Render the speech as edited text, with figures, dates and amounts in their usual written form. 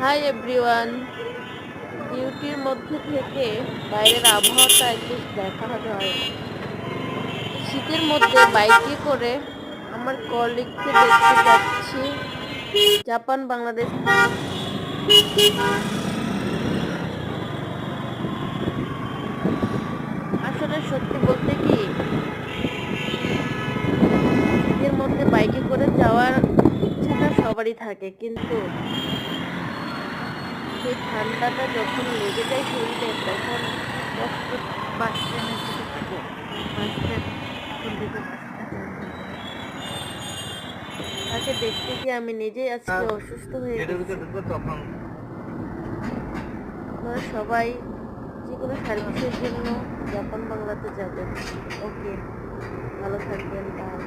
Hi everyone. ডিউটির মধ্যে থেকে বাইরের আবহাওয়াটা একটু দেখা হয় না। শীতের মধ্যে বাইকে করে আমার কলিগকে দেখতে যাচ্ছি জাপান বাংলাদেশ। আসলে সত্যি বলতে কি, শীতের মধ্যে বাইকে করে যাওয়ার ইচ্ছাটা সবারই থাকে, কিন্তু সেই ঠান্ডাটা যখন লেগে যায় শরীরে তখন কষ্ট। বাস ট্রেনে থেকে থাকে বাস ট্রেন দিকে বাসটা তাকে দেখতে গিয়ে আমি নিজেই আজকে অসুস্থ হয়ে গেছি। আপনারা সবাই যে কোনো সার্ভিসের জন্য জাপান বাংলাতে যাবেন। ওকে, ভালো থাকবেন। বাই।